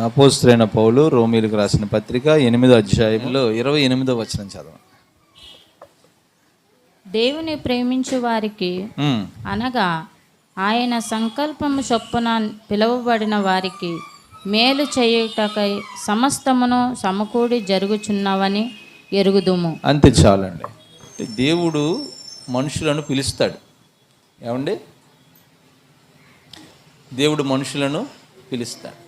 అపోస్తలుడైన పౌలు రోమీయులకు రాసిన పత్రిక 8వ అధ్యాయంలో 28వ వచనం చదవండి. దేవుని ప్రేమించు వారికి అనగా ఆయన సంకల్పము చొప్పున పిలువబడిన వారికి మేలు చేయుటకై సమస్తమును సమకూడి జరుగుచున్నవని ఎరుగుదుము. అంతే చాలండి. దేవుడు మనుషులను పిలుస్తాడు. ఏమండి? దేవుడు మనుషులను పిలుస్తాడు.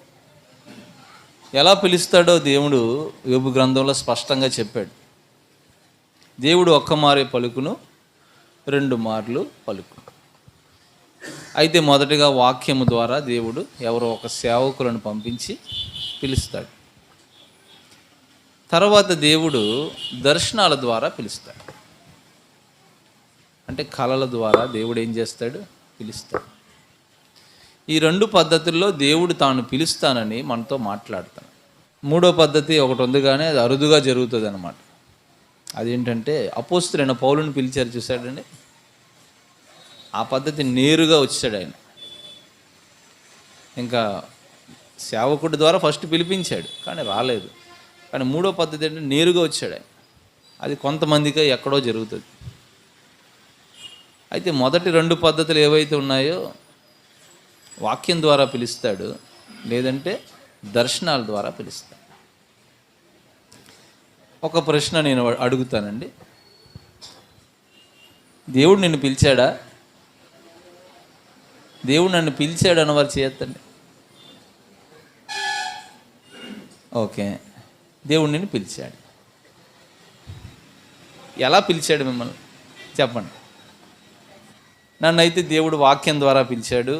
ఎలా పిలుస్తాడో దేవుడు యోబు గ్రంథంలో స్పష్టంగా చెప్పాడు. దేవుడు ఒక్క మారే పలుకును, 2 మార్లు పలుకు. అయితే మొదటిగా వాక్యము ద్వారా దేవుడు ఎవరో ఒక సేవకులను పంపించి పిలుస్తాడు. తర్వాత దేవుడు దర్శనాల ద్వారా పిలుస్తాడు. అంటే కళల ద్వారా దేవుడు ఏం చేస్తాడు? పిలుస్తాడు. ఈ 2 పద్ధతుల్లో దేవుడు తాను పిలుస్తానని మనతో మాట్లాడతాడు. 3వ పద్ధతి ఒకటి ఉంది, కానీ అది అరుదుగా జరుగుతుంది అన్నమాట. అదేంటంటే అపోస్తలుడైన పౌలుని పిలిచారు చూశాడండి. ఆ పద్ధతి నేరుగా వచ్చాడు ఆయన. ఇంకా సేవకుడి ద్వారా ఫస్ట్ పిలిపించాడు, కానీ రాలేదు. కానీ 3వ పద్ధతి ఏంటంటే నేరుగా వచ్చాడు ఆయన. అది కొంతమందికి ఎక్కడో జరుగుతుంది. అయితే మొదటి 2 పద్ధతులు ఏవైతే ఉన్నాయో వాక్యం ద్వారా పిలుస్తాడు, లేదంటే దర్శనాల ద్వారా పిలుస్తాడు. ఒక ప్రశ్న నేను అడుగుతానండి. దేవుడు నిన్ను పిలిచాడా? దేవుడు నన్ను పిలిచాడు అన్నవారు చేయొద్దండి. ఓకే, దేవుడు నిన్ను పిలిచాడు. ఎలా పిలిచాడు మిమ్మల్ని చెప్పండి. నన్నైతే దేవుడు వాక్యం ద్వారా పిలిచాడు,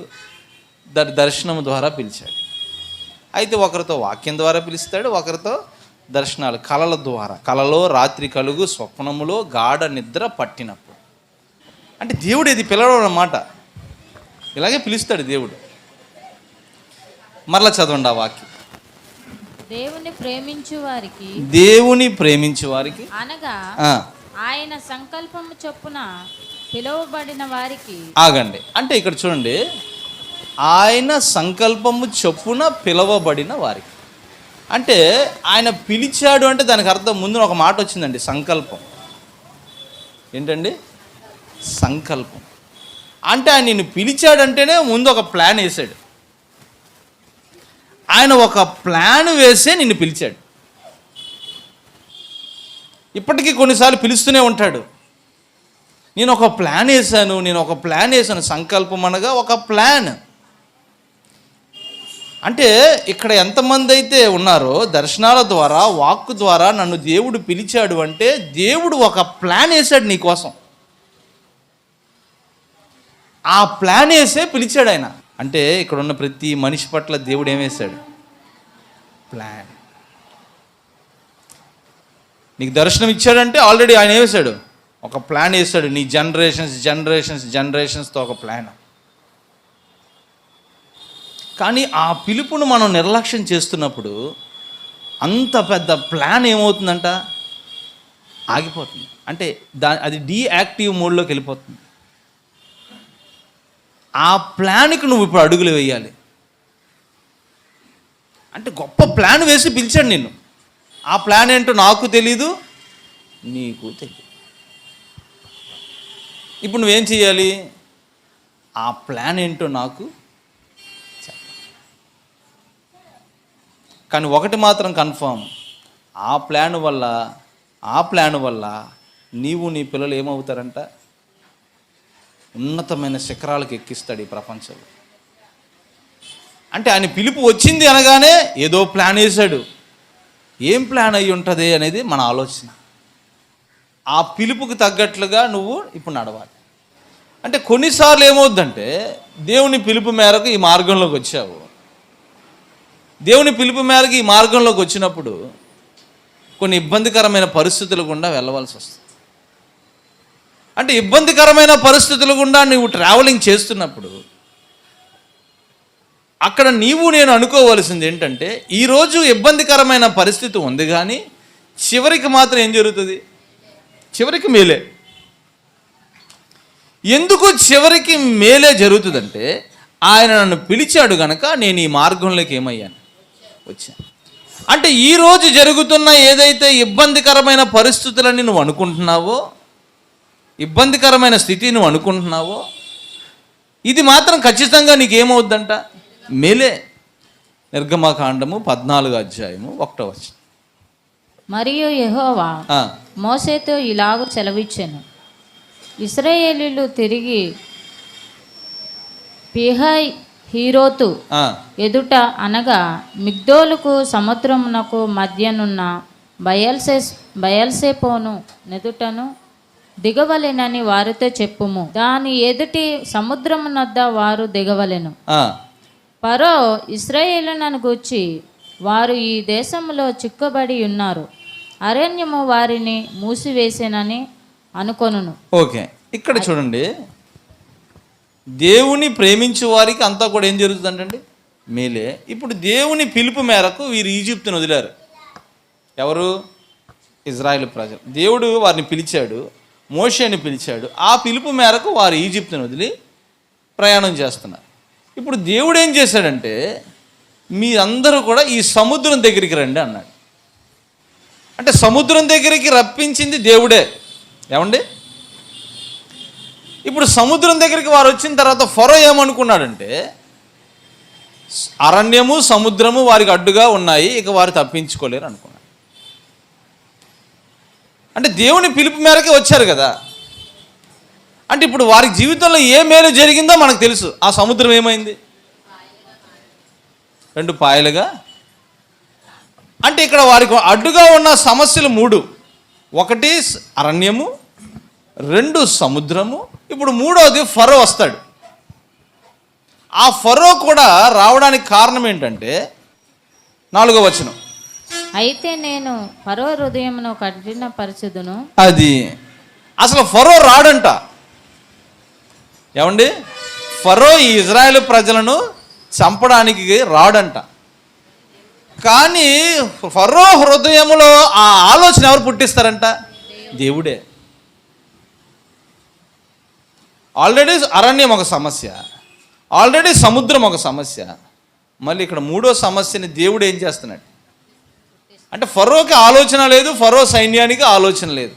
దర్శనం ద్వారా పిలిచాడు. అయితే ఒకరితో వాక్యం ద్వారా పిలుస్తాడు, ఒకరితో దర్శనాలు, కళల ద్వారా. కళలో రాత్రి కలుగు, స్వప్నములో గాఢ నిద్ర పట్టినప్పుడు. అంటే దేవుడు ఇది పిలవడం అన్నమాట. ఇలాగే పిలుస్తాడు దేవుడు. మరలా చదవండి ఆ వాక్యం. దేవుని ప్రేమించు వారికి అనగా ఆయన సంకల్పము చొప్పున పిలువబడిన వారికి. ఆగండి. అంటే ఇక్కడ చూడండి, ఆయన సంకల్పము చొప్పున పిలవబడిన వారికి. అంటే ఆయన పిలిచాడు అంటే దానికి అర్థం ముందు ఒక మాట వచ్చిందండి, సంకల్పం. ఏంటండి? సంకల్పం. అంటే ఆయన నిన్ను పిలిచాడంటేనే ముందు ఒక ప్లాన్ వేసాడు. ఆయన ఒక ప్లాన్ వేసే నిన్ను పిలిచాడు. ఇప్పటికీ కొన్నిసార్లు పిలుస్తూనే ఉంటాడు. నేను ఒక ప్లాన్ వేసాను. సంకల్పం అనగా ఒక ప్లాన్. అంటే ఇక్కడ ఎంతమంది అయితే ఉన్నారో దర్శనాల ద్వారా, వాక్కు ద్వారా నన్ను దేవుడు పిలిచాడు అంటే దేవుడు ఒక ప్లాన్ వేసాడు నీ కోసం. ఆ ప్లాన్ వేసే పిలిచాడు ఆయన. అంటే ఇక్కడ ఉన్న ప్రతి మనిషి పట్ల దేవుడు ఏమేశాడు? ప్లాన్. నీకు దర్శనం ఇచ్చాడంటే ఆల్రెడీ ఆయన ఏమేశాడు? ఒక ప్లాన్ వేసాడు. నీ జనరేషన్స్తో ఒక ప్లాన్. కానీ ఆ పిలుపును మనం నిర్లక్ష్యం చేస్తున్నప్పుడు అంత పెద్ద ప్లాన్ ఏమవుతుందంట? ఆగిపోతుంది. అంటే అది డీయాక్టివ్ మోడ్లోకి వెళ్ళిపోతుంది. ఆ ప్లాన్కి నువ్వు ఇప్పుడు అడుగులు వేయాలి. అంటే గొప్ప ప్లాన్ వేసి పిలిచాడు నిన్ను. ఆ ప్లాన్ ఏంటో నాకు తెలీదు, నీకు తెలియదు. ఇప్పుడు నువ్వేం చేయాలి? ఆ ప్లాన్ ఏంటో నాకు చెప్పాలి. కానీ ఒకటి మాత్రం కన్ఫర్మ్, ఆ ప్లాన్ వల్ల నీవు నీ పిల్లలు ఏమవుతారంట? ఉన్నతమైన శిఖరాలకు ఎక్కిస్తాడు ఈ ప్రపంచంలో. అంటే ఆయన పిలుపు వచ్చింది అనగానే ఏదో ప్లాన్ వేశాడు. ఏం ప్లాన్ అయి ఉంటుంది అనేది మన ఆలోచన. ఆ పిలుపుకు తగ్గట్లుగా నువ్వు ఇప్పుడు నడవాలి. అంటే కొన్నిసార్లు ఏమవుద్దంటే దేవుని పిలుపు మేరకు ఈ మార్గంలోకి వచ్చావు. దేవుని పిలుపు మేరకు ఈ మార్గంలోకి వచ్చినప్పుడు కొన్ని ఇబ్బందికరమైన పరిస్థితుల గుండా వెళ్ళవలసి వస్తుంది. అంటే ఇబ్బందికరమైన పరిస్థితుల గుండా నువ్వు ట్రావెలింగ్ చేస్తున్నప్పుడు అక్కడ నేను అనుకోవలసింది ఏంటంటే, ఈరోజు ఇబ్బందికరమైన పరిస్థితి ఉంది, కానీ చివరికి మాత్రం ఏం జరుగుతుంది? చివరికి మేలే. ఎందుకు చివరికి మేలే జరుగుతుందంటే, ఆయన నన్ను పిలిచాడు గనక నేను ఈ మార్గంలోకి ఏమయ్యాను? వచ్చాను. అంటే ఈరోజు జరుగుతున్న ఏదైతే ఇబ్బందికరమైన పరిస్థితులని నువ్వు అనుకుంటున్నావో, ఇబ్బందికరమైన స్థితి నువ్వు అనుకుంటున్నావో, ఇది మాత్రం ఖచ్చితంగా నీకేమవుద్దంట? మేలే. నిర్గమకాండము 14:1. మరియు యెహోవా మోషేతో ఇలాగ సెలవిచ్చెను, ఇశ్రాయేలీయులు తిరిగి పీహహీరోతు ఎదుట అనగా మిగ్దోలుకు సముద్రమునకు మధ్యనున్న బయల్సెపోను నెదుటను దిగవలెనని వారితో చెప్పుము. దాని ఎదుటి సముద్రమునొద్ద వారు దిగవలెను. ఫరో ఇశ్రాయేలులను గూర్చి, వారు ఈ దేశంలో చిక్కబడి ఉన్నారు, అరణ్యము వారిని మూసివేసేనని అనుకొనును. ఓకే, ఇక్కడ చూడండి, దేవుని ప్రేమించే వారికి అంతా కూడా ఏం జరుగుతుందంటండి? మేలే. ఇప్పుడు దేవుని పిలుపు మేరకు వీరు ఈజిప్తును వదిలారు. ఎవరు? ఇజ్రాయేలు ప్రజలు. దేవుడు వారిని పిలిచాడు, మోషేని పిలిచాడు. ఆ పిలుపు మేరకు వారు ఈజిప్తును వదిలి ప్రయాణం చేస్తున్నారు. ఇప్పుడు దేవుడు ఏం చేశాడంటే, మీరందరూ కూడా ఈ సముద్రం దగ్గరికి రండి అన్నాడు. అంటే సముద్రం దగ్గరికి రప్పించింది దేవుడే. ఏమండి? ఇప్పుడు సముద్రం దగ్గరికి వారు వచ్చిన తర్వాత ఫరో ఏమనుకున్నాడంటే, అరణ్యము సముద్రము వారికి అడ్డుగా ఉన్నాయి, ఇక వారు తప్పించుకోలేరు అనుకున్నాడు. అంటే దేవుని పిలుపు మేరకే వచ్చారు కదా. అంటే ఇప్పుడు వారి జీవితంలో ఏ మేలు జరిగిందో మనకు తెలుసు. ఆ సముద్రం ఏమైంది? 2 పాయలుగా. అంటే ఇక్కడ వారికి అడ్డుగా ఉన్న సమస్యలు 3. 1 అరణ్యము, 2 సముద్రము, ఇప్పుడు 3వది ఫరో వస్తాడు. ఆ ఫరో కూడా రావడానికి కారణం ఏంటంటే 4వ వచనం, అయితే నేను ఫరో హృదయమును కఠినపరచుదును. అది అసలు ఫరో రాడంట. ఏమండి? ఫరో ఈ ఇజ్రాయేల్ ప్రజలను చంపడానికి రాడంట. కానీ ఫరో హృదయములో ఆ ఆలోచన ఎవరు పుట్టిస్తారంట? దేవుడే. ఆల్రెడీ అరణ్యం ఒక సమస్య, ఆల్రెడీ సముద్రం ఒక సమస్య, మళ్ళీ ఇక్కడ 3వ సమస్యని దేవుడు ఏం చేస్తున్నాడు అంటే, ఫరోకి ఆలోచన లేదు, ఫరో సైన్యానికి ఆలోచన లేదు.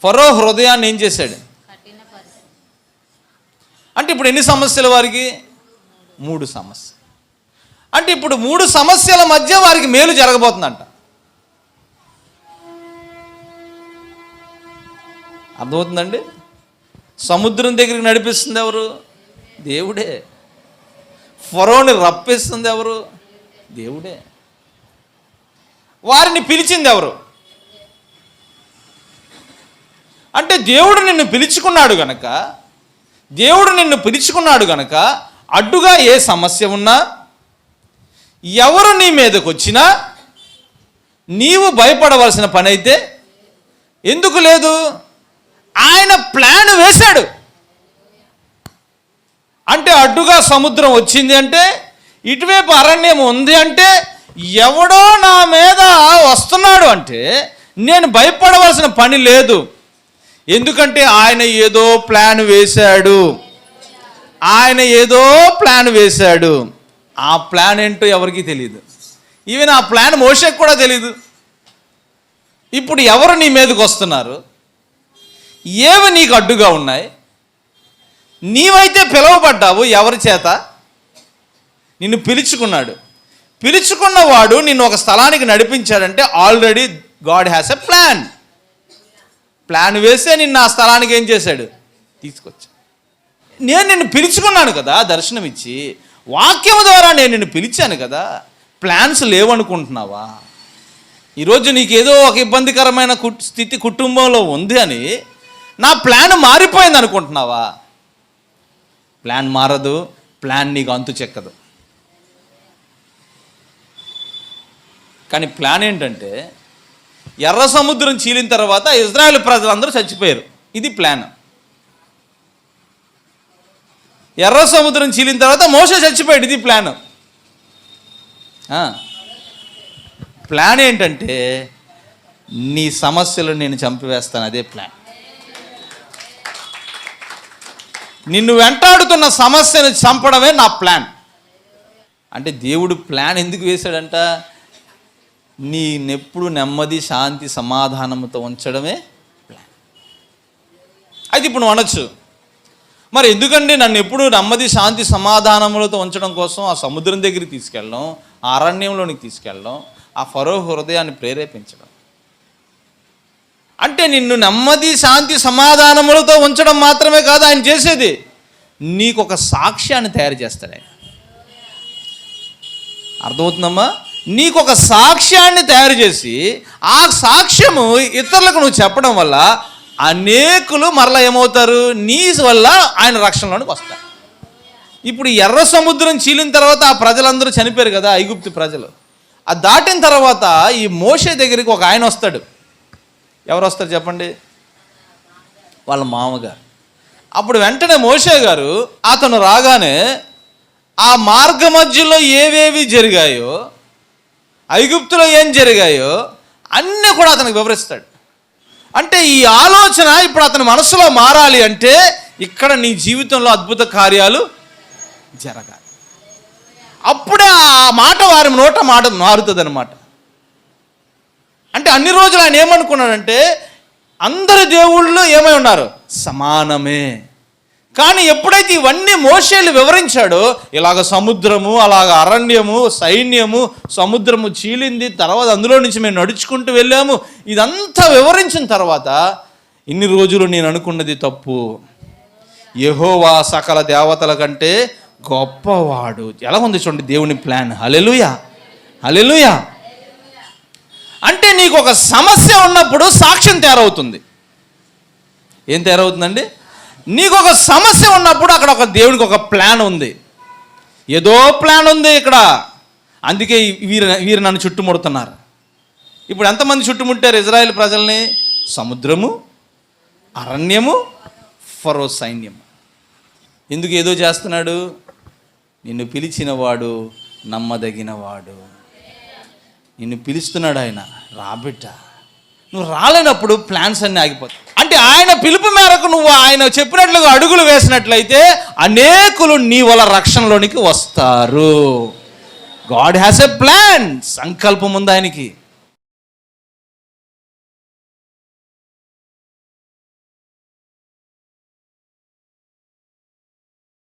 ఫరో హృదయాన్ని ఏం చేశాడు అంటే, ఇప్పుడు ఎన్ని సమస్యలు వారికి? 3 సమస్యలు. అంటే ఇప్పుడు 3 సమస్యల మధ్య వారికి మేలు జరగబోతుందంట. అర్థమవుతుందండి? సముద్రం దగ్గరికి నడిపిస్తుంది ఎవరు? దేవుడే. ఫరోని రప్పిస్తుంది ఎవరు? దేవుడే. వారిని పిలిచింది ఎవరు? అంటే దేవుడు నిన్ను పిలుచుకున్నాడు గనక, దేవుడు నిన్ను పిలుచుకున్నాడు గనక అడ్డుగా ఏ సమస్య ఉన్నా, ఎవరు నీ మీదకి వచ్చినా నీవు భయపడవలసిన పని అయితే ఎందుకు లేదు? ఆయన ప్లాన్ వేశాడు. అంటే అడ్డుగా సముద్రం వచ్చింది అంటే, ఇటువైపు అరణ్యం ఉంది అంటే, ఎవడో నా మీద వస్తున్నాడు అంటే నేను భయపడవలసిన పని లేదు. ఎందుకంటే ఆయన ఏదో ప్లాన్ వేశాడు. ఆయన ఏదో ప్లాన్ వేశాడు. ఆ ప్లాన్ ఏంటో ఎవరికీ తెలియదు. ఈవెన్ ఆ ప్లాన్ మోషేకి కూడా తెలియదు. ఇప్పుడు ఎవరు నీ మీదకి వస్తున్నారు? ఏవి నీకు అడ్డుగా ఉన్నాయి? నీవైతే పిలువబడ్డావు. ఎవరి చేత? నిన్ను పిలుచుకున్నాడు. పిలుచుకున్నవాడు నిన్ను ఒక స్థలానికి నడిపించాడంటే already God has a plan. Plan వేసే నిన్ను ఆ స్థలానికి ఏం చేశాడు? తీసుకొచ్చా. నేను నిన్ను పిలుచుకున్నాను కదా, దర్శనం ఇచ్చి, వాక్యం ద్వారా నేను నిన్ను పిలిచాను కదా. ప్లాన్స్ లేవనుకుంటున్నావా? ఈరోజు నీకేదో ఒక ఇబ్బందికరమైన స్థితి కుటుంబంలో ఉంది అని నా ప్లాన్ మారిపోయింది అనుకుంటున్నావా? ప్లాన్ మారదు. ప్లాన్ నీకు అంతు చెక్కదు. కానీ ప్లాన్ ఏంటంటే, ఎర్ర సముద్రం చీలిన తర్వాత ఇజ్రాయేల్ ప్రజలందరూ చచ్చిపోయారు. ఇది ప్లాన్. ఎర్ర సముద్రం చీలిన తర్వాత మోషే చచ్చిపోయాడు. ఇది ప్లాన్. ప్లాన్ ఏంటంటే, నీ సమస్యలు నేను చంపివేస్తాను. అదే ప్లాన్. నిన్ను వెంటాడుతున్న సమస్యను చంపడమే నా ప్లాన్. అంటే దేవుడు ప్లాన్ ఎందుకు వేశాడంట? నీనెప్పుడు నెమ్మది, శాంతి, సమాధానంతో ఉంచడమే ప్లాన్. అయితే ఇప్పుడు నువ్వు అనొచ్చు, మరి ఎందుకండి నన్ను ఎప్పుడు నెమ్మది, శాంతి, సమాధానములతో ఉంచడం కోసం ఆ సముద్రం దగ్గరికి తీసుకెళ్ళడం, ఆ అరణ్యంలోనికి తీసుకెళ్ళడం, ఆ ఫరో హృదయాన్ని ప్రేరేపించడం? అంటే నిన్ను నెమ్మది, శాంతి, సమాధానములతో ఉంచడం మాత్రమే కాదు ఆయన చేసేది, నీకు ఒక సాక్ష్యాన్ని తయారు చేస్తాడు ఆయన. అర్థమవుతుందమ్మా? నీకు ఒక సాక్ష్యాన్ని తయారు చేసి ఆ సాక్ష్యము ఇతరులకు నువ్వు చెప్పడం వల్ల అనేకులు మరలా ఏమవుతారు? నీ వల్ల ఆయన రక్షణలోనికి వస్తారు. ఇప్పుడు ఎర్ర సముద్రం చీలిన తర్వాత ఆ ప్రజలందరూ చనిపోయారు కదా, ఐగుప్తు ప్రజలు. అది దాటిన తర్వాత ఈ మోషే దగ్గరికి ఒక ఆయన వస్తాడు. ఎవరు వస్తారు చెప్పండి? వాళ్ళ మామగారు. అప్పుడు వెంటనే మోషే గారు అతను రాగానే ఆ మార్గ మధ్యలో ఏవేవి జరిగాయో, ఐగుప్తులో ఏం జరిగాయో అన్నీ కూడా అతనికి వివరిస్తాడు. అంటే ఈ ఆలోచన ఇప్పుడు అతని మనసులో మారాలి అంటే ఇక్కడ నీ జీవితంలో అద్భుత కార్యాలు జరగాలి. అప్పుడే ఆ మాట వారి నోట మాట మారుతుంది అనమాట. అంటే అన్ని రోజులు ఆయన ఏమనుకున్నాడంటే అందరి దేవుళ్ళు ఏమై ఉన్నారు? సమానమే. కానీ ఎప్పుడైతే ఇవన్నీ మోషేలు వివరించాడో, ఇలాగ సముద్రము, అలాగ అరణ్యము, సైన్యము, సముద్రము చీలింది, తర్వాత అందులో నుంచి మేము నడుచుకుంటూ వెళ్ళాము, ఇదంతా వివరించిన తర్వాత ఇన్ని రోజులు నేను అనుకున్నది తప్పు, యెహోవా సకల దేవతల కంటే గొప్పవాడు. ఎలా ఉంది చూడండి దేవుని ప్లాన్. హల్లెలూయా, హల్లెలూయా. అంటే నీకు ఒక సమస్య ఉన్నప్పుడు సాక్ష్యం తయారవుతుంది. ఏం తయారవుతుందండి? నీకు ఒక సమస్య ఉన్నప్పుడు అక్కడ ఒక దేవునికి ఒక ప్లాన్ ఉంది, ఏదో ప్లాన్ ఉంది ఇక్కడ. అందుకే వీరు నన్ను చుట్టుముడుతున్నారు. ఇప్పుడు ఎంతమంది చుట్టుముట్టారు ఇజ్రాయేల్ ప్రజల్ని? సముద్రము, అరణ్యము, ఫరో సైన్యము. ఎందుకు ఏదో చేస్తున్నాడు? నిన్ను పిలిచినవాడు నమ్మదగినవాడు. నిన్ను పిలుస్తున్నాడు ఆయన, రాబిట్ట. నువ్వు రాలేనప్పుడు ప్లాన్స్ అన్నీ ఆగిపోతాయి. అంటే ఆయన పిలుపు మేరకు నువ్వు ఆయన చెప్పినట్లుగా అడుగులు వేసినట్లయితే అనేకులు నీ వల్ల రక్షణలోనికి వస్తారు. God has a plan. సంకల్పం ఉంది ఆయనకి.